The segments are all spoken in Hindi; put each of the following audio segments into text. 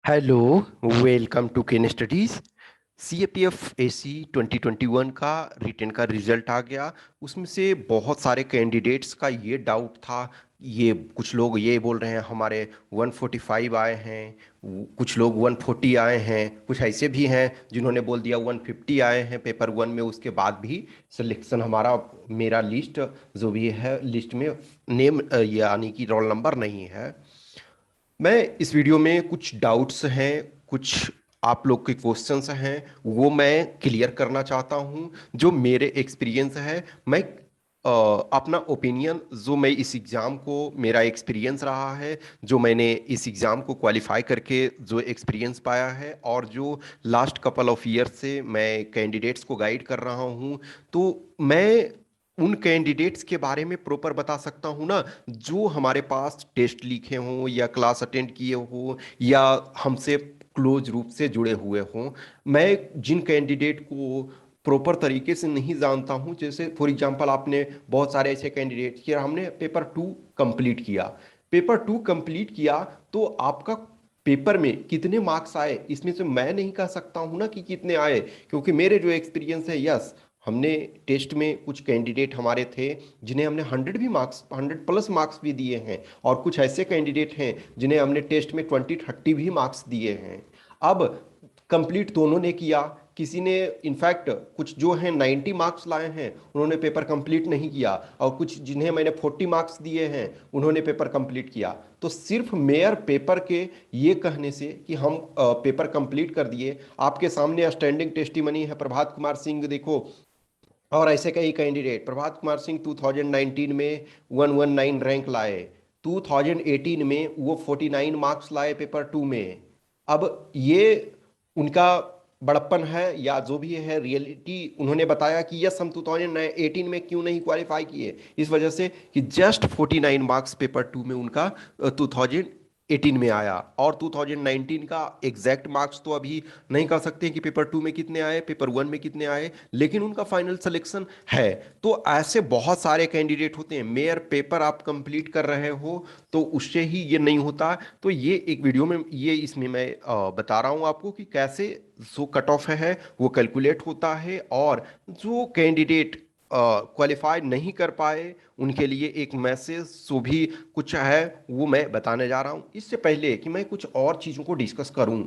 Hello, welcome to Ken studies. CAPF AC 2021 का रिटन का रिजल्ट आ गया। उसमें से बहुत सारे कैंडिडेट्स का ये डाउट था। ये कुछ लोग ये बोल रहे हैं हमारे 145 आए हैं, कुछ लोग 140 आए हैं, कुछ ऐसे भी हैं जिन्होंने बोल दिया 150 आए हैं पेपर वन में। उसके बाद भी सिलेक्शन हमारा, मेरा लिस्ट जो भी है लिस्ट में नेम यानी कि रोल नंबर नहीं है। मैं इस वीडियो में कुछ डाउट्स हैं, कुछ आप लोग के क्वेश्चंस हैं, वो मैं क्लियर करना चाहता हूं। जो मेरे एक्सपीरियंस है, मैं अपना ओपिनियन, जो मैं इस एग्ज़ाम को, मेरा एक्सपीरियंस रहा है, जो मैंने इस एग्ज़ाम को क्वालिफाई करके जो एक्सपीरियंस पाया है, और जो लास्ट कपल ऑफ ईयर से मैं कैंडिडेट्स को गाइड कर रहा हूं, तो मैं उन कैंडिडेट्स के बारे में प्रॉपर बता सकता हूं ना, जो हमारे पास टेस्ट लिखे हों या क्लास अटेंड किए हों या हमसे क्लोज रूप से जुड़े हुए हों। मैं जिन कैंडिडेट को प्रॉपर तरीके से नहीं जानता हूं, जैसे फॉर एग्जांपल आपने बहुत सारे ऐसे कैंडिडेट किया, हमने पेपर टू कंप्लीट किया। पेपर टू कंप्लीट किया तो आपका पेपर में कितने मार्क्स आए इसमें से मैं नहीं कह सकता हूं ना कि कितने आए, क्योंकि मेरे जो एक्सपीरियंस है, यस, हमने टेस्ट में कुछ कैंडिडेट हमारे थे जिन्हें हमने 100 भी मार्क्स, 100+ मार्क्स भी दिए हैं, और कुछ ऐसे कैंडिडेट हैं जिन्हें हमने टेस्ट में 20-30 भी मार्क्स दिए हैं। अब कंप्लीट दोनों ने किया। किसी ने इनफैक्ट कुछ जो है 90 मार्क्स लाए हैं, उन्होंने पेपर कंप्लीट नहीं किया, और कुछ जिन्हें मैंने 40 मार्क्स दिए हैं, उन्होंने पेपर कंप्लीट किया। तो सिर्फ मेयर पेपर के ये कहने से कि हम पेपर कंप्लीट कर दिए, आपके सामने स्टैंडिंग टेस्टिमनी है प्रभात कुमार सिंह, देखो, और ऐसे कई कैंडिडेट। प्रभात कुमार सिंह 2019 में 119 रैंक लाए, 2018 में वो 49 मार्क्स लाए पेपर टू में। अब ये उनका बड़प्पन है या जो भी है, रियलिटी उन्होंने बताया कि यस, हम 2018 में क्यों नहीं क्वालिफाई किए, इस वजह से कि जस्ट 49 मार्क्स पेपर टू में उनका 2018 में आया। और 2019 का एग्जैक्ट मार्क्स तो अभी नहीं कह सकते कि पेपर टू में कितने आए, पेपर वन में कितने आए, लेकिन उनका फाइनल सिलेक्शन है। तो ऐसे बहुत सारे कैंडिडेट होते हैं। मेयर पेपर आप कंप्लीट कर रहे हो तो उससे ही ये नहीं होता। तो ये एक वीडियो में, ये इसमें मैं बता रहा हूँ आपको कि कैसे जो कट ऑफ है वो कैलकुलेट होता है, और जो कैंडिडेट क्वालिफाई नहीं कर पाए उनके लिए एक मैसेज जो भी कुछ है वो मैं बताने जा रहा हूं। इससे पहले कि मैं कुछ और चीज़ों को डिस्कस करूं,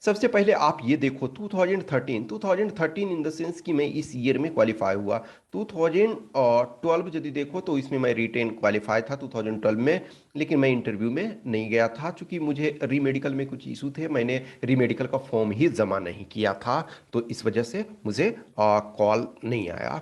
सबसे पहले आप ये देखो 2013 इन द सेंस कि मैं इस ईयर में क्वालिफाई हुआ। 2012 यदि देखो तो इसमें मैं रिटेन क्वालिफाई था 2012 में, लेकिन मैं इंटरव्यू में नहीं गया था क्योंकि मुझे रीमेडिकल में कुछ इशू थे, मैंने रीमेडिकल का फॉर्म ही जमा नहीं किया था, तो इस वजह से मुझे कॉल नहीं आया।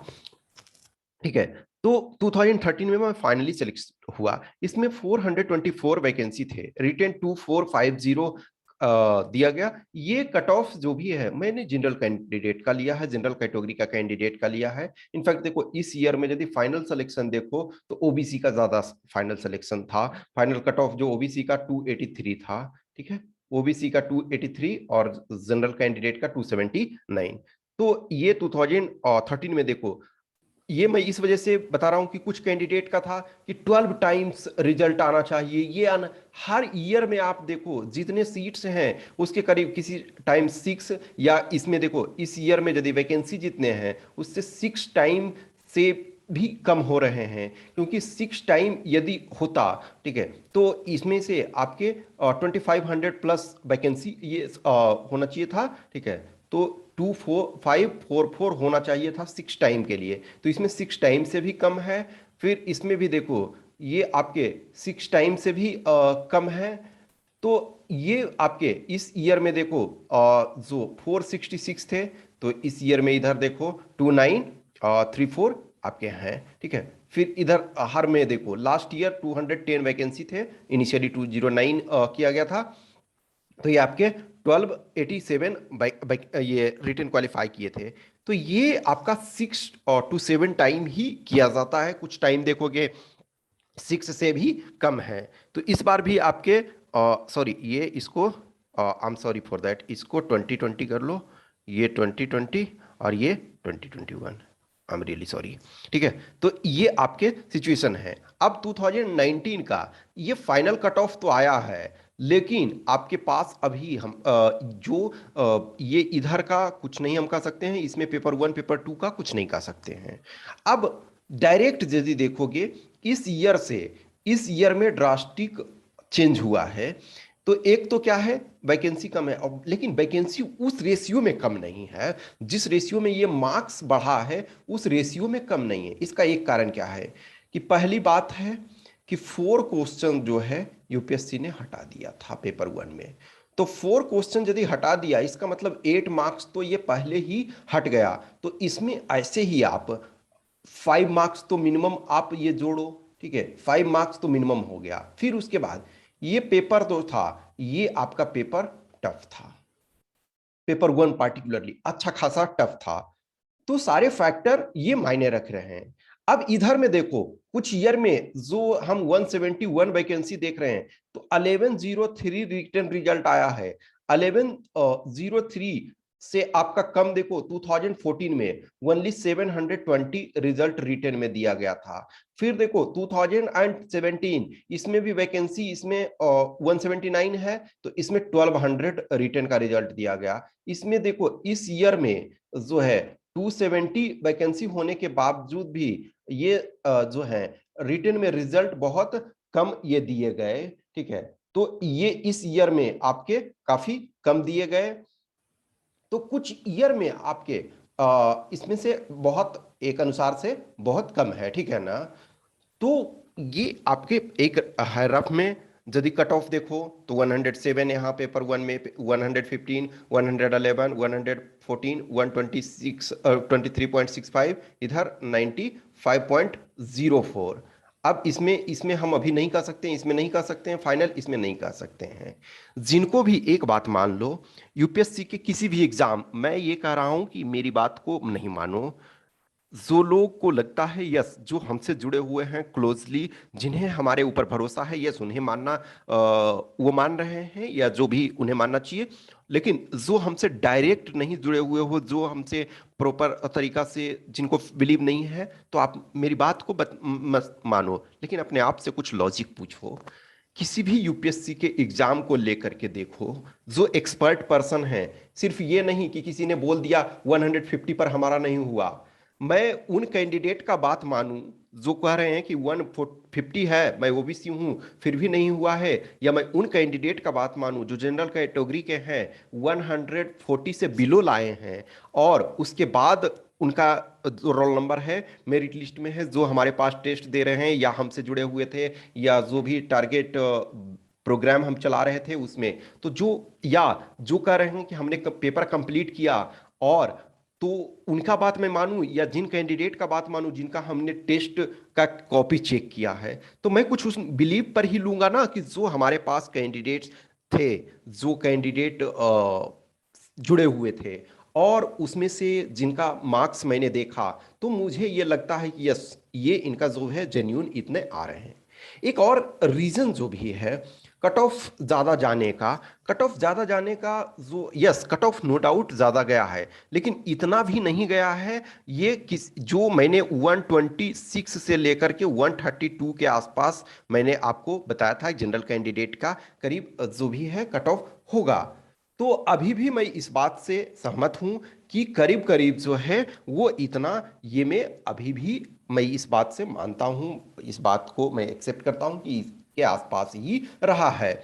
ठीक है। तो 2013 में मैं फाइनली सेलेक्ट हुआ। इसमें 424 वैकेंसी थे, रिटेन 2450 दिया गया। ये कट ऑफ जो भी है, मैंने जनरल कैंडिडेट का लिया है, जनरल कैटेगरी का कैंडिडेट का लिया है। इनफैक्ट देखो, इस ईयर में यदि फाइनल सिलेक्शन देखो तो ओबीसी का ज्यादा फाइनल सिलेक्शन था। फाइनल कट ऑफ जो ओबीसी का 283 था। ठीक है, ओबीसी का 283 और जनरल कैंडिडेट का 279। तो ये 2013 में देखो, ये मैं इस वजह से बता रहा हूं कि कुछ कैंडिडेट का था कि 12 टाइम्स रिजल्ट आना चाहिए, ये आना। हर ईयर में आप देखो जितने सीट्स हैं उसके करीब किसी टाइम 6, या इसमें देखो इस ईयर में यदि वैकेंसी जितने हैं उससे 6 टाइम से भी कम हो रहे हैं, क्योंकि 6 टाइम यदि होता, ठीक है, तो इसमें से आपके 2500+ वैकेंसी ये होना चाहिए था। ठीक है, तो 2544 होना चाहिए था 6 टाइम के लिए, तो इसमें 6 टाइम से भी कम है। फिर इसमें भी देखो, ये आपके 6 टाइम से भी कम है। तो ये आपके इस ईयर में देखो, जो 466 थे, तो इस ईयर में इधर देखो 2934 आपके हैं। ठीक है, फिर इधर हर में देखो, लास्ट ईयर 210 वैकेंसी थे, इनिशियली 209 किया गया था, तो ये आपके 1287 ये रिटर्न क्वालिफाई किए थे। तो ये आपका 6 to 7 टाइम ही किया जाता है, कुछ टाइम देखोगे 6 से भी कम है। तो इस बार भी आपके, सॉरी, ये इसको, I am sorry for that, इसको 2020 कर लो, ये 2020 और ये 2021, आई एम रियली सॉरी। ठीक है, तो ये आपके सिचुएशन है। अब 2019 का ये फाइनल कट ऑफ तो आया है, लेकिन आपके पास अभी ये इधर का कुछ नहीं हम कह सकते हैं, इसमें पेपर 1 पेपर 2 का कुछ नहीं कह सकते हैं। अब डायरेक्ट यदि देखोगे इस ईयर से इस ईयर में ड्रास्टिक चेंज हुआ है। तो एक तो क्या है, वैकेंसी कम है, और लेकिन वैकेंसी उस रेशियो में कम नहीं है जिस रेशियो में ये मार्क्स बढ़ा है, उस रेशियो में कम नहीं है। इसका एक कारण क्या है कि पहली बात है कि 4 क्वेश्चन जो है यूपीएससी ने हटा दिया था पेपर 1 में। तो 4 क्वेश्चन यदि हटा दिया, इसका मतलब 8 मार्क्स तो ये पहले ही हट गया। तो इसमें ऐसे ही आप 5 मार्क्स तो मिनिमम आप ये जोड़ो, ठीक है, 5 मार्क्स तो मिनिमम हो गया। फिर उसके बाद ये पेपर तो था, ये आपका पेपर टफ था, पेपर 1 पार्टिकुलरली अच्छा खासा टफ था। तो सारे फैक्टर ये मायने रख रहे हैं। अब इधर में देखो, कुछ ईयर में जो हम 171 वैकेंसी देख रहे हैं, तो 1103 रिटर्न रिजल्ट आया है। 1103 से आपका कम देखो 2014 में ओनली 720 रिजल्ट रिटर्न में दिया गया था। फिर देखो 2017 इसमें भी वैकेंसी, इसमें 179 है, तो इसमें 1200 रिटर्न का रिजल्ट दिया गया। इसमें देखो इस ईयर में जो है 270 वैकेंसी होने के बावजूद भी ये जो है रिटर्न में रिजल्ट बहुत कम ये दिए गए, ठीक है। तो ये इस ईयर में आपके काफी कम दिए गए। तो कुछ ईयर में आपके इसमें से बहुत एक अनुसार से बहुत कम है, ठीक है ना। तो ये आपके एक है रफ में। यदि कट ऑफ देखो तो 107 यहाँ पेपर 1 में, 115, 111, 114, 126, 23.65, इधर 95.04। अब इसमें इसमें हम अभी नहीं कह सकते हैं, इसमें नहीं कह सकते हैं फाइनल, इसमें नहीं कह सकते हैं। जिनको भी एक बात मान लो, यूपीएससी के किसी भी एग्जाम, मैं ये कह रहा हूं कि मेरी बात को नहीं मानो। जो लोग को लगता है यस, जो हमसे जुड़े हुए हैं क्लोजली, जिन्हें हमारे ऊपर भरोसा है, यस उन्हें मानना, वो मान रहे हैं, या जो भी उन्हें मानना चाहिए। लेकिन जो हमसे डायरेक्ट नहीं जुड़े हुए हो, जो हमसे प्रॉपर तरीका से जिनको बिलीव नहीं है, तो आप मेरी बात को मत मानो, लेकिन अपने आप से कुछ लॉजिक पूछो। किसी भी यूपीएससी के एग्जाम को लेकर के देखो, जो एक्सपर्ट पर्सन है, सिर्फ ये नहीं कि किसी ने बोल दिया 150 पर हमारा नहीं हुआ। मैं उन कैंडिडेट का बात मानूं जो कह रहे हैं कि 150 है, मैं ओबीसी हूं फिर भी नहीं हुआ है, या मैं उन कैंडिडेट का बात मानूं जो जनरल कैटेगरी के हैं, 140 से बिलो लाए हैं, और उसके बाद उनका जो रोल नंबर है मेरिट लिस्ट में है, जो हमारे पास टेस्ट दे रहे हैं या हमसे जुड़े हुए थे, या जो भी टारगेट प्रोग्राम हम चला रहे थे उसमें, तो जो या जो कह रहे हैं कि हमने पेपर कंप्लीट किया, और तो उनका बात मैं मानूं, या जिन कैंडिडेट का बात मानूं जिनका हमने टेस्ट का कॉपी चेक किया है, तो मैं कुछ उस बिलीव पर ही लूंगा ना कि जो हमारे पास कैंडिडेट्स थे, जो कैंडिडेट जुड़े हुए थे, और उसमें से जिनका मार्क्स मैंने देखा, तो मुझे ये लगता है कि यस, ये इनका जो है जेन्यून इतने आ रहे हैं। एक और रीजन जो भी है कट ऑफ ज्यादा जाने का, कट ऑफ ज्यादा जाने का जो, yes cut off no doubt ज्यादा गया है, लेकिन इतना भी नहीं गया है। ये किस जो मैंने 126 से लेकर के 132 के आसपास मैंने आपको बताया था जनरल कैंडिडेट का करीब जो भी है कट ऑफ होगा। तो अभी भी मैं इस बात से सहमत हूं कि करीब करीब जो है वो इतना, ये मैं अभी भी मैं इस बात से मानता हूं, इस बात को मैं एक्सेप्ट करता हूं कि इसके आसपास ही रहा है।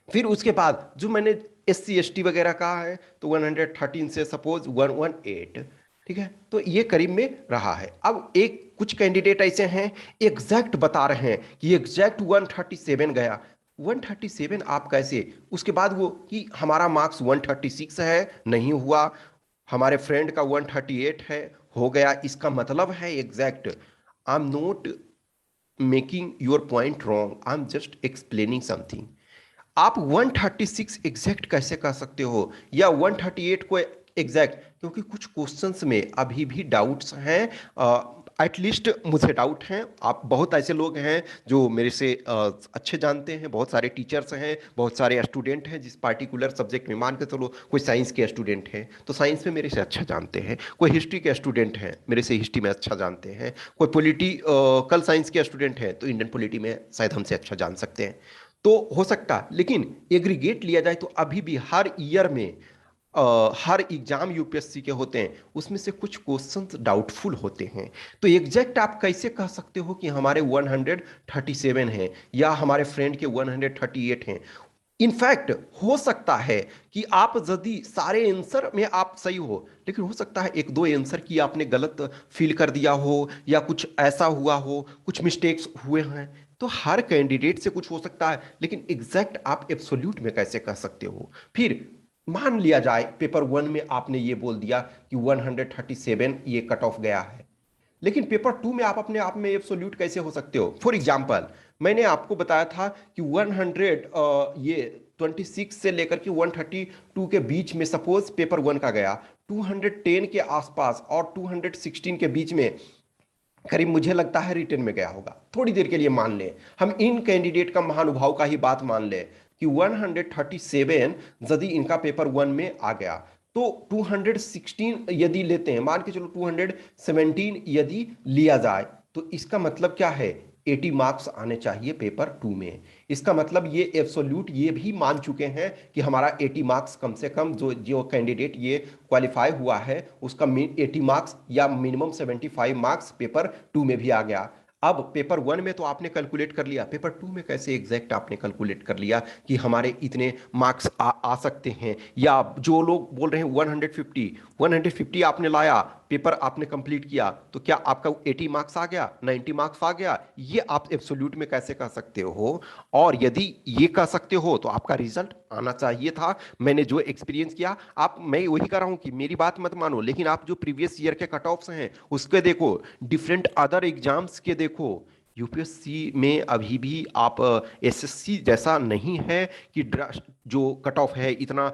फिर उसके बाद जो मैंने SC ST वगैरह कहा है, तो 113 से सपोज 118, ठीक है, तो ये करीब में रहा है। अब एक कुछ कैंडिडेट ऐसे हैं एग्जैक्ट बता रहे हैं कि एग्जैक्ट 137 गया। 137 आप कैसे, उसके बाद वो कि हमारा मार्क्स 136 है, नहीं हुआ, हमारे फ्रेंड का 138 है, हो गया, इसका मतलब है exact. I am not making your point wrong, I am just explaining something. आप 136 एग्जैक्ट कैसे कर सकते हो, या 138 को एग्जैक्ट, क्योंकि कुछ क्वेश्चंस में अभी भी डाउट्स हैं, एटलीस्ट मुझे डाउट हैं। आप बहुत ऐसे लोग हैं जो मेरे से अच्छे जानते हैं, बहुत सारे टीचर्स हैं, बहुत सारे स्टूडेंट हैं जिस पार्टिकुलर सब्जेक्ट में, मान के चलो कोई साइंस के स्टूडेंट हैं तो साइंस में मेरे से अच्छा जानते हैं, कोई हिस्ट्री के स्टूडेंट हैं मेरे से हिस्ट्री में अच्छा जानते हैं, कोई पॉलिटिकल साइंस के स्टूडेंट हैं तो इंडियन पॉलिटी में शायद हमसे अच्छा जान सकते हैं। तो हो सकता है, लेकिन एग्रीगेट लिया जाए तो अभी भी हर ईयर में हर एग्जाम यूपीएससी के होते हैं, उसमें से कुछ क्वेश्चंस डाउटफुल होते हैं। तो एग्जैक्ट आप कैसे कह सकते हो कि हमारे 137 हैं या हमारे फ्रेंड के 138 हैं? इनफैक्ट हो सकता है कि आप यदि सारे आंसर में आप सही हो, लेकिन हो सकता है एक दो आंसर की आपने गलत फिल कर दिया हो या कुछ ऐसा हुआ हो, कुछ मिस्टेक्स हुए हैं। तो हर कैंडिडेट से कुछ हो सकता है, लेकिन एग्जैक्ट आप एब्सोल्यूट में कैसे कह सकते हो? फिर मान लिया जाए पेपर वन में आपने ये बोल दिया कि 137 ये कट ऑफ गया है, लेकिन पेपर टू में आप अपने आप में एब्सोल्यूट कैसे हो सकते हो? फॉर एग्जाम्पल, मैंने आपको बताया था कि 100 ये 26 से लेकर के 132 के बीच में सपोज पेपर वन का गया, 210 के आसपास और 216 के बीच में करीब मुझे लगता है रिटर्न में गया होगा। थोड़ी देर के लिए मान ले, हम इन कैंडिडेट का महानुभाव का ही बात मान ले कि 137 यदि इनका पेपर वन में आ गया, तो 216 यदि लेते हैं, मान के चलो 217 यदि लिया जाए, तो इसका मतलब क्या है? 80 मार्क्स आने चाहिए पेपर टू में। इसका मतलब ये एब्सोल्यूट ये भी मान चुके हैं कि हमारा 80 मार्क्स कम से कम, जो जो कैंडिडेट ये क्वालिफाई हुआ है उसका 80 मार्क्स या मिनिमम 75 मार्क्स पेपर टू में भी आ गया। अब पेपर वन में तो आपने कैलकुलेट कर लिया, पेपर टू में कैसे एग्जैक्ट आपने कैलकुलेट कर लिया कि हमारे इतने मार्क्स आ सकते हैं? या जो लोग बोल रहे हैं 150 आपने लाया, पेपर आपने कंप्लीट किया, तो क्या आपका 80 मार्क्स आ गया, 90 मार्क्स आ गया? ये आप एब्सोल्यूट में कैसे कह सकते हो? और यदि ये कह सकते हो तो आपका रिजल्ट आना चाहिए था। मैंने जो एक्सपीरियंस किया, आप, मैं वही कर रहा हूं कि मेरी बात मत मानो, लेकिन आप जो प्रीवियस ईयर के कट ऑफ्स हैं उसके देखो, डिफरेंट अदर एग्जाम्स के देखो। यूपीएससी में अभी भी आप एसएससी जैसा नहीं है कि जो कट ऑफ है इतना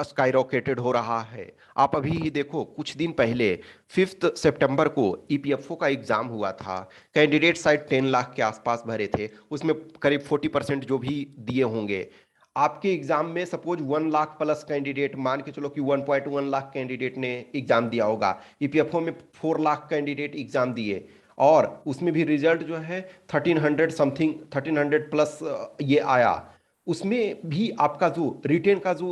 स्काई रॉकेटेड हो रहा है। आप अभी ही देखो, कुछ दिन पहले 5 सितंबर को ईपीएफओ का एग्जाम हुआ था, कैंडिडेट शायद 10 लाख के आसपास भरे थे, उसमें करीब 40% जो भी दिए होंगे। आपके एग्जाम में सपोज 1 लाख प्लस कैंडिडेट, मान के चलो कि 1.1 लाख कैंडिडेट ने एग्जाम दिया होगा, ईपीएफओ में 4 लाख कैंडिडेट एग्जाम दिए, और उसमें भी रिजल्ट जो है 1300 समथिंग, 1300 प्लस ये आया। उसमें भी आपका जो रिटेन का जो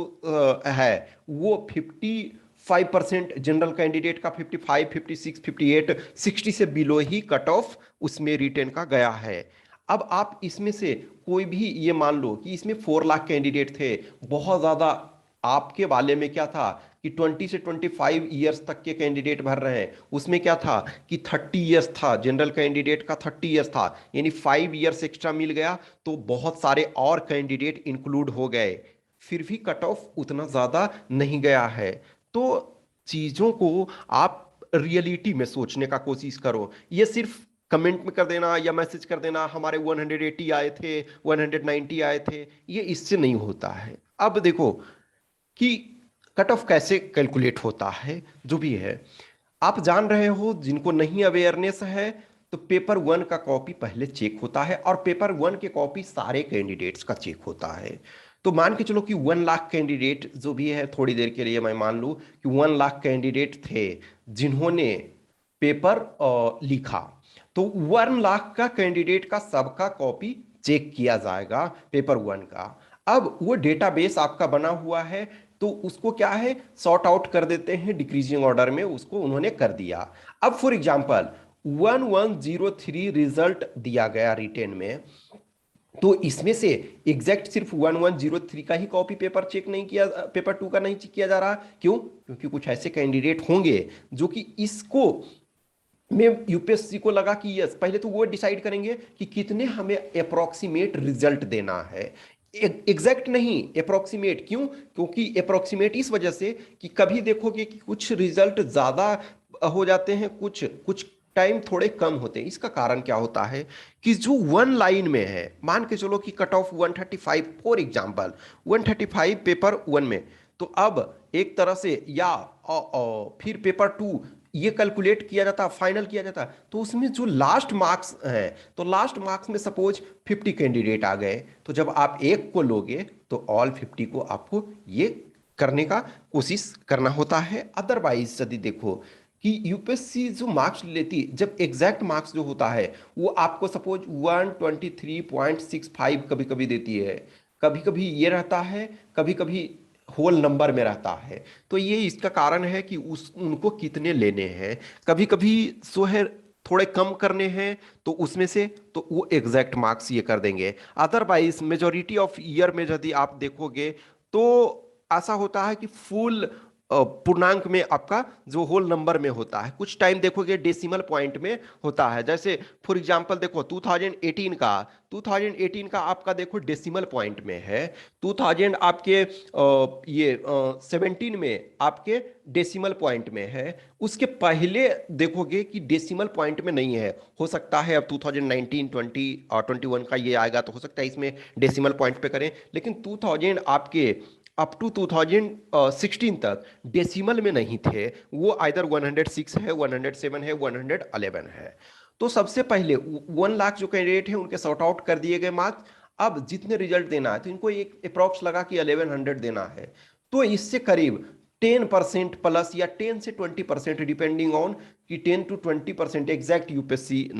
है वो 55%, जनरल कैंडिडेट का 55, 56, 58, 60 से बिलो ही कट ऑफ उसमें रिटेन का गया है। अब आप इसमें से कोई भी ये मान लो कि इसमें 4 लाख कैंडिडेट थे, बहुत ज्यादा। आपके वाले में क्या था कि 20 से 25 ईयर्स तक के कैंडिडेट भर रहे हैं, उसमें क्या था कि 30 ईयर्स था, जनरल कैंडिडेट का 30 ईयर्स था, यानी 5 ईयर्स एक्स्ट्रा मिल गया, तो बहुत सारे और कैंडिडेट इंक्लूड हो गए, फिर भी कट ऑफ उतना ज्यादा नहीं गया है। तो चीजों को आप रियलिटी में सोचने का कोशिश करो। ये सिर्फ कमेंट में कर देना या मैसेज कर देना हमारे 180 आए थे, 190 आए थे, ये इससे नहीं होता है। अब देखो कि कट ऑफ कैसे कैलकुलेट होता है, जो भी है आप जान रहे हो। जिनको नहीं अवेयरनेस है, तो पेपर वन का कॉपी पहले चेक होता है, और पेपर वन के कॉपी सारे कैंडिडेट्स का चेक होता है। तो मान के चलो कि 1 लाख कैंडिडेट जो भी है, थोड़ी देर के लिए मैं मान लूं कि 1 लाख कैंडिडेट थे जिन्होंने पेपर लिखा, तो 1 लाख का कैंडिडेट का सबका कॉपी चेक किया जाएगा पेपर वन का। अब वो डेटाबेस आपका बना हुआ है, तो उसको क्या है, सॉर्ट आउट कर देते हैं डिक्रीजिंग ऑर्डर में, उसको उन्होंने कर दिया। अब फॉर एग्जांपल 1103 रिजल्ट दिया गया रिटेन में, तो इसमें से एग्जैक्ट सिर्फ 1103 का ही कॉपी पेपर चेक नहीं किया, पेपर टू का नहीं चेक किया जा रहा। क्यों? क्योंकि कुछ ऐसे कैंडिडेट होंगे जो कि इसको में यूपीएससी को लगा कि यस, पहले तो वो डिसाइड करेंगे कि कितने हमें अप्रोक्सीमेट रिजल्ट देना है, एग्जैक्ट नहीं, अप्रोक्सीमेट। क्यों? क्योंकि अप्रोक्सीमेट इस वजह से कि कभी देखोगे कि कुछ रिजल्ट ज्यादा हो जाते हैं, कुछ कुछ टाइम थोड़े कम होते हैं। इसका कारण क्या होता है कि जो वन लाइन में है, मान के चलो कि cut off 135 for example, 135 paper one में, तो अब एक तरह से या फिर पेपर टू ये कैलकुलेट किया जाता, फाइनल किया जाता, तो उसमें जो लास्ट मार्क्स हैं, तो लास्ट मार्क्स में सपोज 50 कैंडिडेट आ गए, तो जब आप एक को लोगे तो ऑल 50 को आपको ये करने का कोशिश करना होता है। अदरवाइज यदि देखो कि यूपीएससी जो मार्क्स लेती है, जब एग्जैक्ट मार्क्स जो होता है वो आपको सपोज 123.65 कभी कभी देती है, कभी कभी ये रहता है, कभी कभी होल नंबर में रहता है। तो ये इसका कारण है कि उस उनको कितने लेने हैं, कभी कभी सो है थोड़े कम करने हैं, तो उसमें से तो वो एग्जैक्ट मार्क्स ये कर देंगे। अदरवाइज मेजोरिटी ऑफ ईयर में यदि आप देखोगे तो ऐसा होता है कि फुल पूर्णांक में आपका जो होल नंबर में होता है, कुछ टाइम देखोगे डेसिमल पॉइंट में होता है। जैसे फॉर एग्जांपल देखो 2018 का आपका देखो डेसिमल पॉइंट में है, 2000 आपके ये 17 में आपके डेसिमल पॉइंट में है। उसके पहले देखोगे कि डेसिमल पॉइंट में नहीं है, हो सकता है अब 2019 20 और 21 का ये आएगा तो हो सकता है इसमें डेसिमल पॉइंट पे करें, लेकिन 2000 आपके अप टू 2016 तक डेसिमल में नहीं थे, वो आइदर 106 है, 107 है, 111 है। तो सबसे पहले 1 लाख जो कैंडिडेट है उनके सॉर्ट आउट कर दिए गए मार्क्स। अब जितने रिजल्ट देना है तो इनको एक अप्रॉक्स लगा कि 1100 देना है, तो इससे करीब 10% प्लस या 10 से 20% डिपेंडिंग ऑन कि 10 to 20% एग्जैक्ट यूपीएससी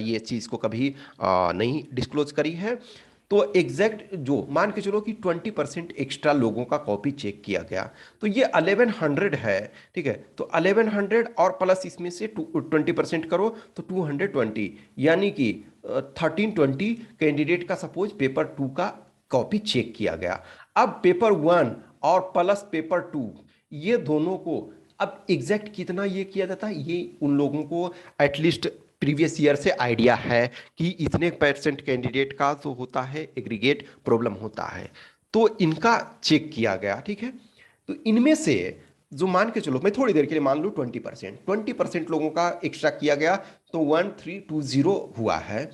ये चीज को कभी नहीं डिस्क्लोज करी है। तो एग्जैक्ट जो मान के चलो कि 20% एक्स्ट्रा लोगों का कॉपी चेक किया गया, तो ये 1100 है। ठीक है, तो 1100 और प्लस इसमें से 20% करो तो 220, यानी कि 1320 कैंडिडेट का सपोज पेपर 2 का कॉपी चेक किया गया। अब पेपर 1 और प्लस पेपर 2 ये दोनों को अब एग्जैक्ट कितना ये किया जाता है, ये उन लोगों को एटलीस्ट प्रीवियस ईयर से आइडिया है कि इतने परसेंट कैंडिडेट का जो होता है एग्रीगेट प्रॉब्लम होता है, तो इनका चेक किया गया। ठीक है, तो इनमें से जो मान के चलो मैं थोड़ी देर के लिए मान लू 20% लोगों का एक्स्ट्रा किया गया, तो 1320 हुआ है।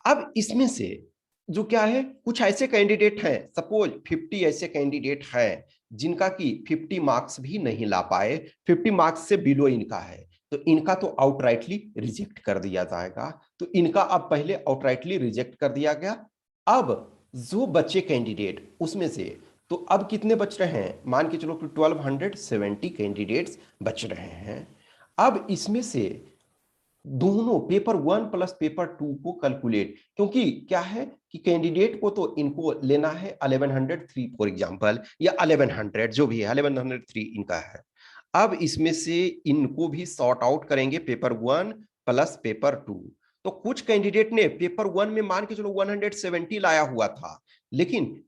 अब इसमें से जो क्या है, कुछ ऐसे कैंडिडेट हैं, सपोज 50 ऐसे कैंडिडेट हैं जिनका कि 50 मार्क्स भी नहीं ला पाए, 50 मार्क्स से बिलो इनका है, तो इनका तो आउटराइटली रिजेक्ट कर दिया जाएगा। तो इनका अब पहले आउटराइटली रिजेक्ट कर दिया गया। अब जो बच्चे कैंडिडेट उसमें से तो अब कितने बच रहे हैं, मान के चलो कि 1270 कैंडिडेट्स बच रहे हैं। अब इसमें से दोनों पेपर 1 प्लस पेपर 2 को कैलकुलेट, क्योंकि क्या है कि कैंडिडेट को तो इनको लेना है 1103 फॉर एग्जांपल, या 1100 जो भी है 1103 इनका है। अब इसमें से इनको भी सॉर्ट आउट करेंगे पेपर 1 प्लस पेपर 2। तो कुछ कैंडिडेट ने पेपर 1 में मान के चलो 170 लाया हुआ था, लेकिन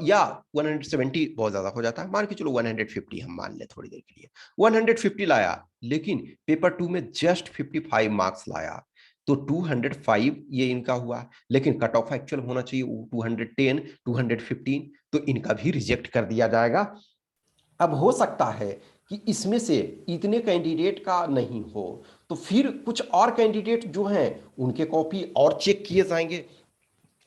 या 170 बहुत ज्यादा हो जाता है, मान के चलो 150 हम मान ले थोड़ी देर के लिए, 150 लाया, लेकिन पेपर 2 में जस्ट 55 मार्क्स लाया, तो 205 ये इनका हुआ। लेकिन कट ऑफ एक्चुअल होना चाहिए 210 215, तो इनका भी रिजेक्ट कर दिया जाएगा। अब हो सकता है कि इसमें से इतने कैंडिडेट का नहीं हो, तो फिर कुछ और कैंडिडेट जो हैं उनके कॉपी और चेक किए जाएंगे।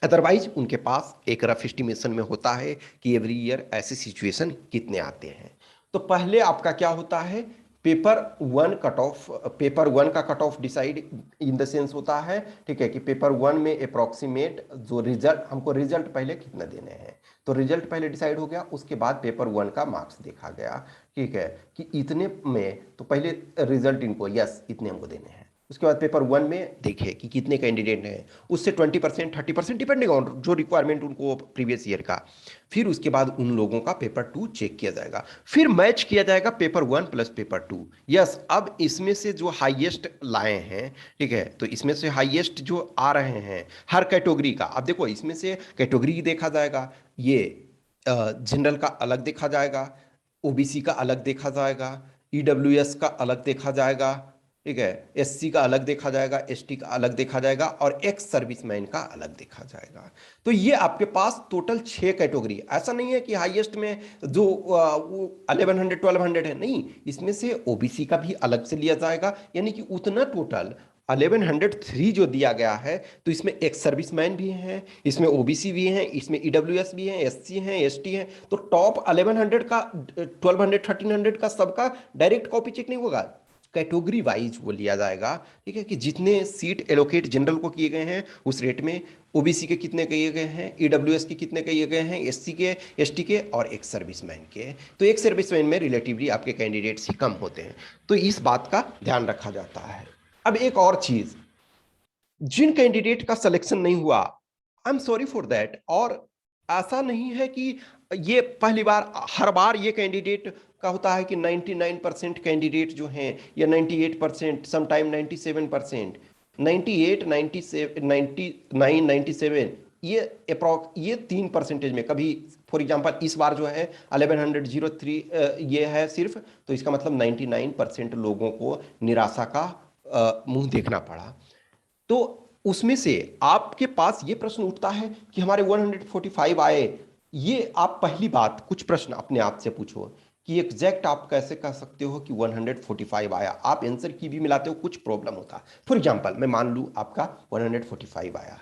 अदरवाइज उनके पास एक रफ एस्टिमेशन में होता है कि एवरी ईयर ऐसे सिचुएशन कितने आते हैं। तो पहले आपका क्या होता है, पेपर 1 कट ऑफ, पेपर 1 का cut off decide in the sense होता है, ठीक है, कि पेपर 1 में अप्रोक्सीमेट जो रिजल्ट हमको रिजल्ट पहले कितने देने हैं, तो रिजल्ट पहले डिसाइड हो गया, उसके बाद पेपर 1 का मार्क्स देखा गया। ठीक है, कि इतने में तो पहले रिजल्ट इनको यस इतने हमको देने हैं, उसके बाद पेपर 1 में देखिए कि कितने कैंडिडेट हैं, उससे 20% 30% डिपेंडिंग ऑन जो रिक्वायरमेंट उनको प्रीवियस ईयर का, फिर उसके बाद उन लोगों का पेपर 2 चेक किया जाएगा, फिर मैच किया जाएगा पेपर 1 प्लस पेपर 2। यस, अब इसमें से जो हाईएस्ट लाए हैं, ठीक है, तो इसमें से हाईएस्ट जो आ रहे हैं हर कैटेगरी का, अब देखो इसमें से कैटेगरी देखा जाएगा, ये जनरल का अलग देखा जाएगा, ओबीसी का अलग देखा जाएगा, ईडब्ल्यूएस का अलग देखा जाएगा, ठीक है, एससी का अलग देखा जाएगा, एसटी का अलग देखा जाएगा, और एक्स सर्विसमैन का अलग देखा जाएगा। तो ये आपके पास टोटल 6 कैटेगरी, ऐसा नहीं है कि हाईएस्ट में जो 1100 1200 है, नहीं, इसमें से ओबीसी का भी अलग से लिया जाएगा, यानी कि उतना टोटल 1103 जो दिया गया है, तो इसमें एक्स सर्विसमैन भी हैं, इसमें ओबीसी भी हैं, इसमें ईडब्ल्यूएस भी हैं, एससी हैं, एसटी हैं, तो टॉप 1100 का 1200 1300 का सबका डायरेक्ट कॉपी चेक नहीं होगा, कैटेगरी वाइज वो लिया जाएगा। ठीक है, कि जितने सीट एलोकेट जनरल को किए गए हैं उस रेट में ओबीसी के कितने किए गए हैं, ईडब्ल्यूएस के कितने किए गए हैं, एससी के, एसटी के और एक सर्विसमैन के। तो एक सर्विसमैन में रिलेटिवली आपके कैंडिडेट्स ही कम होते हैं, तो इस बात का ध्यान रखा जाता है। अब एक और चीज, जिन कैंडिडेट का सिलेक्शन नहीं हुआ, I am sorry for that, और ऐसा नहीं है कि ये पहली बार, हर बार ये कैंडिडेट का होता है कि 99% कैंडिडेट जो हैं, या 98%, समटाइम 97%, 98, 97, 99, 97, ये अप्रॉक्स, ये 3% में कभी, फॉर एग्जांपल इस बार जो है 1103 ये है सिर्फ, तो इसका मतलब 99% लोगों को निराशा का मुंह देखना पड़ा। तो उसमें से आपके पास ये प्रश्न उठता है कि हमारे 145 आए, ये आप पहली बात कुछ प्रश्न अपने आप से पूछो कि एग्जैक्ट आप कैसे कह सकते हो कि 145 आया। आप आंसर की भी मिलाते हो, कुछ प्रॉब्लम होता है। फॉर एग्जांपल मैं मान लूं आपका 145 आया,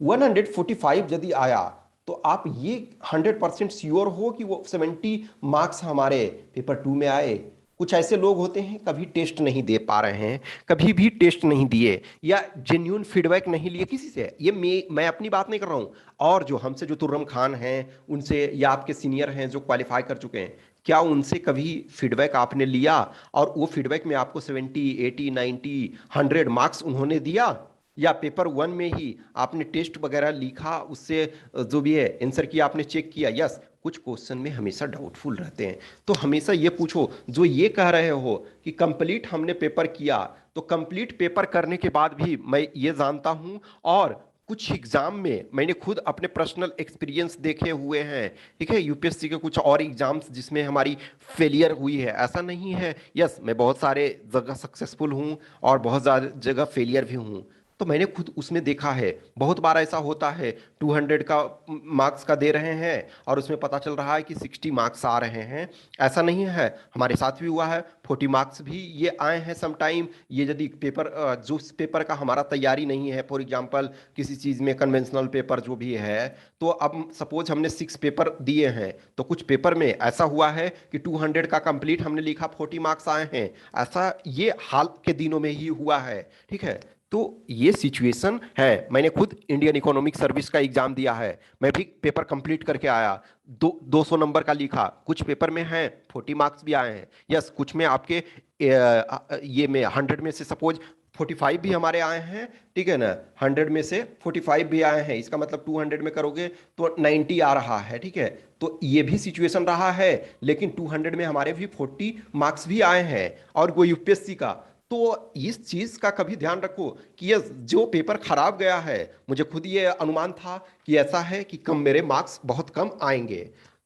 145 यदि आया, तो आप ये 100% श्योर हो कि वो 70 मार्क्स हमारे पेपर 2 में आए। कुछ ऐसे लोग होते हैं कभी टेस्ट नहीं दे पा रहे हैं, कभी भी टेस्ट नहीं दिए, या जेन्यून फीडबैक नहीं लिए किसी से। ये मैं अपनी बात नहीं कर रहा हूं, और जो हमसे जो तुर्रम खान हैं उनसे, या आपके सीनियर हैं जो क्वालिफाई कर चुके हैं, क्या उनसे कभी फीडबैक आपने लिया और वो फीडबैक में आपको 70, 80, 90, 100 मार्क्स उन्होंने दिया? या पेपर 1 में ही आपने टेस्ट वगैरह लिखा, उससे जो भी है आंसर किया, आपने चेक किया? यस, कुछ क्वेश्चन में हमेशा डाउटफुल रहते हैं। तो हमेशा ये पूछो, जो ये कह रहे हो कि कंप्लीट हमने पेपर किया, तो कंप्लीट पेपर करने के बाद भी मैं ये जानता हूं, और कुछ एग्जाम में मैंने खुद अपने पर्सनल एक्सपीरियंस देखे हुए हैं, ठीक है, यूपीएससी के कुछ और एग्जाम्स जिसमें हमारी फेलियर हुई है, ऐसा नहीं है। यस, मैं बहुत सारे जगह सक्सेसफुल हूं और बहुत ज़्यादा जगह फेलियर भी हूं, तो मैंने खुद उसमें देखा है। बहुत बार ऐसा होता है 200 का मार्क्स का दे रहे हैं और उसमें पता चल रहा है कि 60 मार्क्स आ रहे हैं। ऐसा नहीं है, हमारे साथ भी हुआ है, 40 मार्क्स भी ये आए हैं सम टाइम। ये यदि पेपर जो पेपर का हमारा तैयारी नहीं है, फॉर एग्जांपल किसी चीज़ में कन्वेंशनल पेपर जो भी है, तो अब सपोज हमने 6 पेपर दिए हैं, तो कुछ पेपर में ऐसा हुआ है कि 200 का कंप्लीट हमने लिखा, 40 मार्क्स आए हैं। ऐसा ये हाल के दिनों में ही हुआ है, ठीक है। तो ये सिचुएशन है। मैंने खुद इंडियन इकोनॉमिक सर्विस का एग्जाम दिया है, मैं भी पेपर कंप्लीट करके आया, 200 नंबर का लिखा, कुछ पेपर में है 40 मार्क्स भी आए हैं। यस, कुछ में आपके ये में 100 में से सपोज 45 भी हमारे आए हैं, ठीक है ना, 100 में से 45 भी आए हैं, इसका मतलब 200 में करोगे तो 90 आ रहा है, ठीक है। तो ये भी सिचुएशन रहा है, लेकिन 200 में हमारे भी 40 मार्क्स भी आए हैं, और वो यूपीएससी का। तो इस चीज का कभी ध्यान रखो कि ये जो पेपर खराब गया है, मुझे खुद ये अनुमान था कि ऐसा है कि कम, मेरे मार्क्स बहुत कम आएंगे।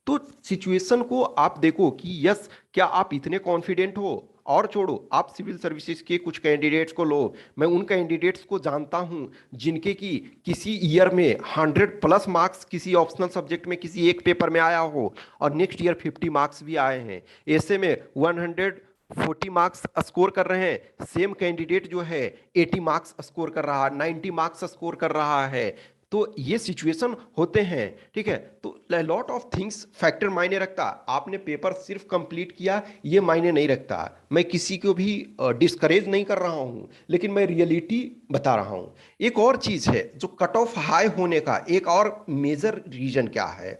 तो सिचुएशन को आप देखो कि यस, क्या आप इतने कॉन्फिडेंट हो? और छोड़ो, आप सिविल सर्विसेज के कुछ कैंडिडेट्स को लो, मैं उन कैंडिडेट्स को जानता हूं जिनके की किसी ईयर में 100+ मार्क्स किसी ऑप्शनल सब्जेक्ट में किसी एक पेपर में आया हो, और नेक्स्ट ईयर 50 मार्क्स भी आए हैं। ऐसे में 140 मार्क्स स्कोर कर रहे हैं, सेम कैंडिडेट जो है 80 मार्क्स स्कोर कर रहा है, 90 मार्क्स स्कोर कर रहा है। तो ये सिचुएशन होते हैं, ठीक है। तो लॉट ऑफ थिंग्स फैक्टर मायने रखता। आपने पेपर सिर्फ कंप्लीट किया ये मायने नहीं रखता। मैं किसी को भी डिस्करेज नहीं कर रहा हूं, लेकिन मैं रियलिटी बता रहा हूं। एक और चीज है, जो कट ऑफ हाई होने का एक और मेजर रीजन क्या है,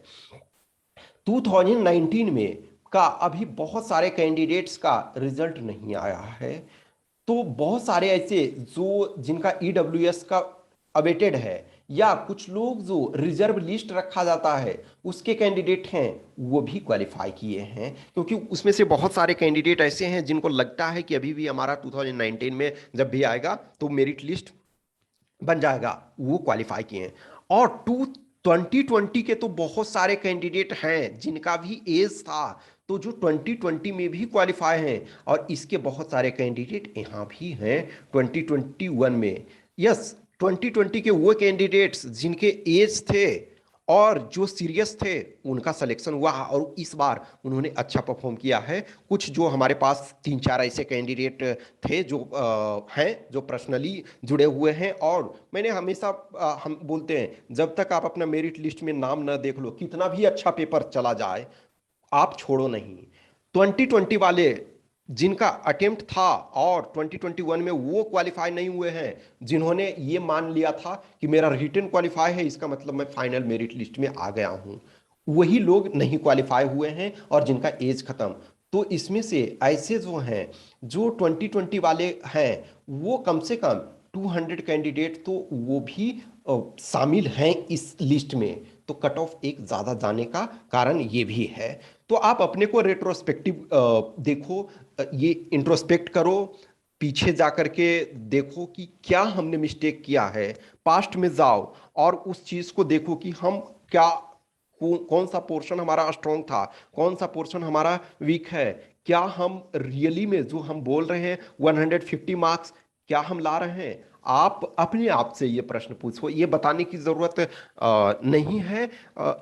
2019 में का अभी बहुत सारे कैंडिडेट्स का रिजल्ट नहीं आया है। तो बहुत सारे ऐसे जो जिनका ईडब्ल्यूएस का अवेटेड है, या कुछ लोग जो रिजर्व लिस्ट रखा जाता है उसके कैंडिडेट हैं, वो भी क्वालिफाई किए हैं, क्योंकि उसमें से बहुत सारे कैंडिडेट ऐसे हैं जिनको लगता है कि अभी भी हमारा 2019 में जब भी आएगा तो मेरिट लिस्ट बन जाएगा, वो क्वालिफाई किए हैं। और 2020 के तो बहुत सारे कैंडिडेट हैं जिनका भी एज था, तो जो 2020 में भी क्वालिफाई हैं, और इसके बहुत सारे कैंडिडेट यहाँ भी हैं 2021 में। यस, 2020 के वो कैंडिडेट्स जिनके एज थे और जो सीरियस थे, उनका सिलेक्शन हुआ, और इस बार उन्होंने अच्छा परफॉर्म किया है। कुछ जो हमारे पास 3-4 ऐसे कैंडिडेट थे जो हैं, जो पर्सनली जुड़े हुए हैं, और मैंने हमेशा हम बोलते हैं जब तक आप अपना मेरिट लिस्ट में नाम ना देख लो, कितना भी अच्छा पेपर चला जाए, आप छोड़ो नहीं। 2020 वाले जिनका अटेम्प्ट था और 2021 में वो क्वालिफाई नहीं हुए हैं, जिन्होंने ये मान लिया था कि मेरा रिटन क्वालिफाई है, इसका मतलब मैं फाइनल मेरिट लिस्ट में आ गया हूं, वही लोग नहीं क्वालिफाई हुए हैं और जिनका एज खत्म। तो इसमें से ऐसे जो हैं, जो 2020 वाले हैं, वो कम से कम 200 कैंडिडेट तो वो भी शामिल हैं इस लिस्ट में। तो कट ऑफ एक ज्यादा जाने का कारण ये भी है। तो आप अपने को रेट्रोस्पेक्टिव देखो, ये इंट्रोस्पेक्ट करो, पीछे जा करके देखो कि क्या हमने मिस्टेक किया है। पास्ट में जाओ और उस चीज को देखो कि हम क्या, कौन सा पोर्शन हमारा स्ट्रांग था, कौन सा पोर्शन हमारा वीक है। क्या हम रियली में जो हम बोल रहे हैं 150 मार्क्स, क्या हम ला रहे हैं? आप अपने आप से ये प्रश्न पूछो, ये बताने की जरूरत नहीं है,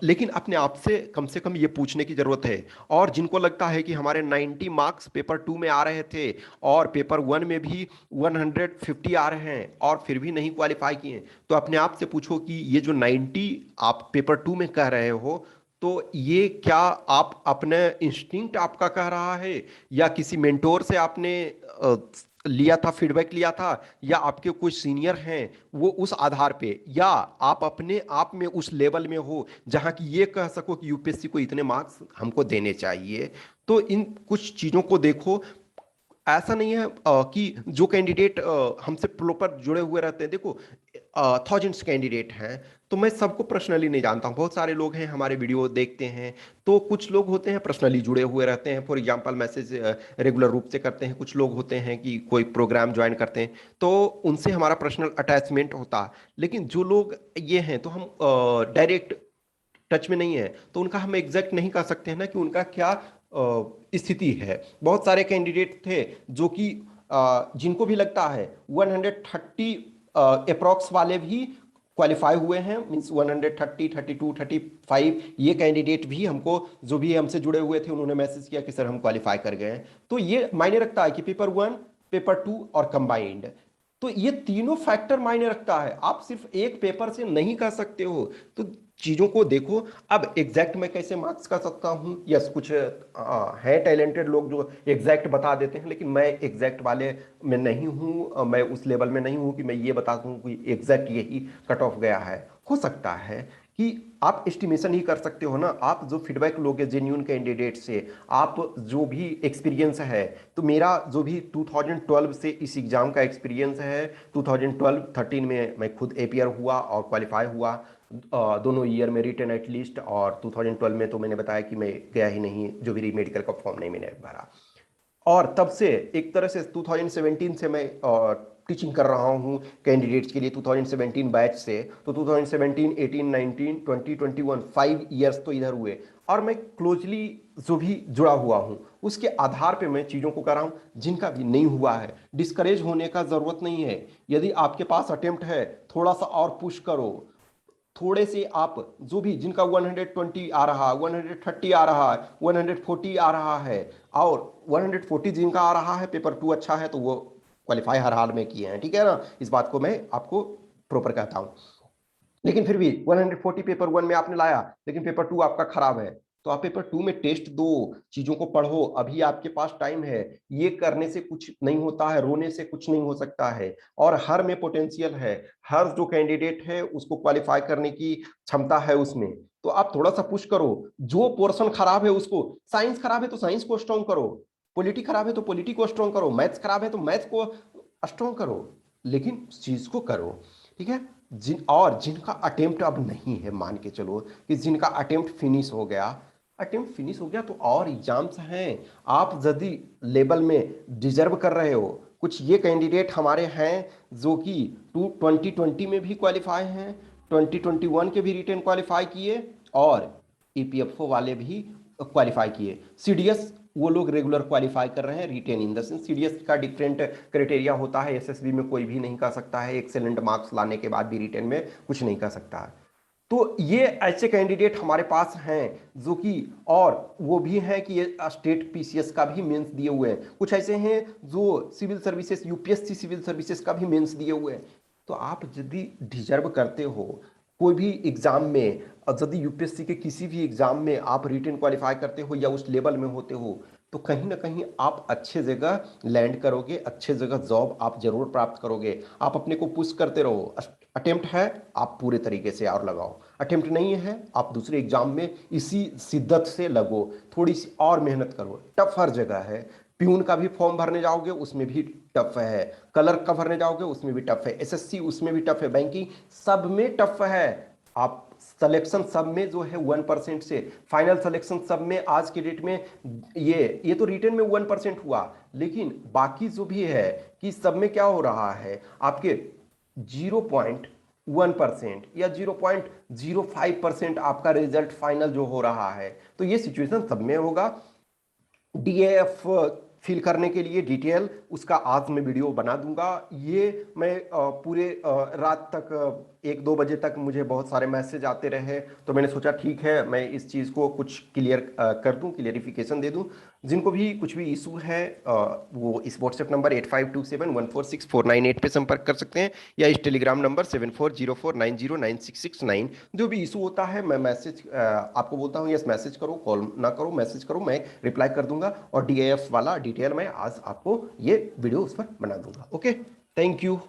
लेकिन अपने आप से कम ये पूछने की जरूरत है। और जिनको लगता है कि हमारे 90 मार्क्स पेपर 2 में आ रहे थे और पेपर 1 में भी 150 आ रहे हैं और फिर भी नहीं क्वालिफाई किए, तो अपने आप से पूछो कि ये जो 90 आप पेपर 2 में कह रहे हो, तो ये क्या आप अपने इंस्टिंक्ट आपका कह रहा है, या किसी मेंटोर से आपने लिया था, फीडबैक लिया था, या आपके कुछ सीनियर हैं वो उस आधार पे, या आप अपने आप में उस लेवल में हो जहां कि ये कह सको कि यूपीएससी को इतने मार्क्स हमको देने चाहिए। तो इन कुछ चीजों को देखो। ऐसा नहीं है कि जो कैंडिडेट हमसे प्रॉपर जुड़े हुए रहते हैं, देखो थाउजेंड्स कैंडिडेट हैं, तो मैं सबको पर्सनली नहीं जानता हूँ। बहुत सारे लोग हैं हमारे वीडियो देखते हैं, तो कुछ लोग होते हैं पर्सनली जुड़े हुए रहते हैं, फॉर एग्जांपल मैसेज रेगुलर रूप से करते हैं। कुछ लोग होते हैं कि कोई प्रोग्राम ज्वाइन करते हैं, तो उनसे हमारा पर्सनल अटैचमेंट होता है। लेकिन जो लोग ये हैं, तो हम डायरेक्ट टच में नहीं है, तो उनका हम एग्जैक्ट नहीं कह सकते हैं ना कि उनका क्या स्थिति है। बहुत सारे कैंडिडेट थे जो कि जिनको भी लगता है 130 अप्रोक्स वाले भी क्वालिफाई हुए हैं, मींस 130, 32, 35, ये कैंडिडेट भी हमको, जो भी हमसे जुड़े हुए थे, उन्होंने मैसेज किया कि सर हम क्वालिफाई कर गए हैं। तो ये मायने रखता है कि पेपर 1, पेपर 2 और कंबाइंड, तो ये तीनों फैक्टर मायने रखता है। आप सिर्फ एक पेपर से नहीं कर सकते हो। तो चीजों को देखो। अब एग्जैक्ट मैं कैसे मार्क्स कर सकता हूँ? यस, कुछ है टैलेंटेड लोग जो एग्जैक्ट बता देते हैं, लेकिन मैं एग्जैक्ट वाले में नहीं हूँ, मैं उस लेवल में नहीं हूँ कि मैं ये बता दूँ कि एग्जैक्ट यही कट ऑफ गया है। हो सकता है कि आप एस्टिमेशन ही कर सकते हो ना। आप जो फीडबैक लोगे जेन्यून कैंडिडेट से, आप जो भी एक्सपीरियंस है, तो मेरा जो भी 2012 से इस एग्जाम का एक्सपीरियंस है, 2012-13 में मैं खुद एपियर हुआ और क्वालिफाई हुआ, दोनों ईयर में रिटन एटलीस्ट, और 2012 में तो मैंने बताया कि मैं गया ही नहीं, जो भी मेडिकल का फॉर्म नहीं मैंने भरा। और तब से एक तरह से 2017 से मैं टीचिंग कर रहा हूँ कैंडिडेट्स के लिए, 2017 बैच से। तो 2017, 18, 19, 20, 21, 5 ईयर्स तो इधर हुए, और मैं क्लोजली जो भी जुड़ा हुआ हूँ उसके आधार पे मैं चीज़ों को कर रहा हूँ। जिनका भी नहीं हुआ है, डिस्करेज होने का ज़रूरत नहीं है। यदि आपके पास अटेम्प्ट है, थोड़ा सा और पुश करो। थोड़े से आप जो भी, जिनका 120 आ रहा, 130 आ रहा है, 140 आ रहा है, और 140 जिनका आ रहा है, पेपर 2 अच्छा है, तो वो क्वालिफाई हर हाल में किए हैं, ठीक है ना? इस बात को मैं आपको प्रॉपर कहता हूं। लेकिन फिर भी 140 पेपर 1 में आपने लाया, लेकिन पेपर 2 आपका खराब है, तो आप पेपर 2 में टेस्ट दो, चीजों को पढ़ो, अभी आपके पास टाइम है। ये करने से कुछ नहीं होता है, रोने से कुछ नहीं हो सकता है, और हर में पोटेंशियल है। हर जो कैंडिडेट है उसको क्वालिफाई करने की क्षमता है उसमें। तो आप थोड़ा सा पुश करो। जो पोर्शन खराब है उसको, साइंस खराब है तो साइंस को स्ट्रॉन्ग करो, पॉलिटी खराब है तो पॉलिटी को स्ट्रॉन्ग करो, मैथ्स खराब है तो मैथ्स को स्ट्रॉन्ग करो, लेकिन उस चीज को करो, ठीक है? जिनका अटेम्प्ट अब नहीं है, मान के चलो कि जिनका अटेम्प्ट फिनिश हो गया, अटेम्प्ट फिनिश हो गया, तो और एग्जाम्स हैं। आप यदि लेवल में डिजर्व कर रहे हो, कुछ ये कैंडिडेट हमारे हैं जो कि 2020 में भी क्वालिफाई हैं, 2021 के भी रिटेन क्वालिफाई किए, और ईपीएफओ वाले भी क्वालिफाई किए। सीडीएस वो लोग रेगुलर क्वालिफाई कर रहे हैं, written in the sense CDS का डिफरेंट क्राइटेरिया होता है। एसएसबी में कोई भी नहीं कर सकता है, एक्सेलेंट मार्क्स लाने के बाद भी रिटेन में कुछ नहीं कर सकता है। तो ये ऐसे कैंडिडेट हमारे पास हैं जो कि, और वो भी हैं कि ये स्टेट पीसीएस का भी मेंस दिए हुए हैं, कुछ ऐसे हैं जो civil services, UPSC civil services का भी मेंस दिए हुए हैं। तो आप यदि डिजर्व करते हो कोई भी एग्जाम में, और यदि यूपीएससी के किसी भी एग्जाम में आप रिटेन क्वालिफाई करते हो या उस लेवल में होते हो, तो कहीं ना कहीं आप अच्छे जगह लैंड करोगे, अच्छे जगह जॉब आप जरूर प्राप्त करोगे। आप अपने को पुश करते रहो। अटेम्प्ट है, आप पूरे तरीके से और लगाओ। अटेम्प्ट नहीं है, आप दूसरे एग्जाम में इसी शिद्दत से लगो, थोड़ी सी और मेहनत करो। टफ हर जगह है। प्यून का भी फॉर्म भरने जाओगे उसमें भी टफ है, क्लर्क का भरने जाओगे उसमें भी टफ है, एसएससी उसमें भी टफ है, बैंकिंग सब में टफ है। आप सिलेक्शन सब में जो है 1% से, फाइनल सिलेक्शन सब में आज के डेट में ये तो रिटर्न में 1% हुआ, लेकिन बाकी जो भी है कि सब में क्या हो रहा है, आपके 0.1% या 0.05% आपका रिजल्ट फाइनल जो हो रहा है। तो ये सिचुएशन सब में होगा। डीएएफ फिल करने के लिए डिटेल उसका आज मैं वीडियो बना दूंगा। ये मैं पूरे रात तक 1-2 बजे तक मुझे बहुत सारे मैसेज आते रहे, तो मैंने सोचा ठीक है मैं इस चीज़ को कुछ क्लियर कर दूं, क्लियरिफिकेशन दे दूं। जिनको भी कुछ भी इशू है वो इस व्हाट्सएप नंबर 8527146498 पे संपर्क कर सकते हैं, या इस टेलीग्राम नंबर 7404909669। जो भी इशू होता है मैं मैसेज आपको बोलता हूँ, यस मैसेज करो, कॉल ना करो, मैसेज करो, मैं रिप्लाई कर दूंगा। और डीएएफ वाला डिटेल मैं आज आपको ये वीडियो उस पर बना दूंगा। Okay, thank you.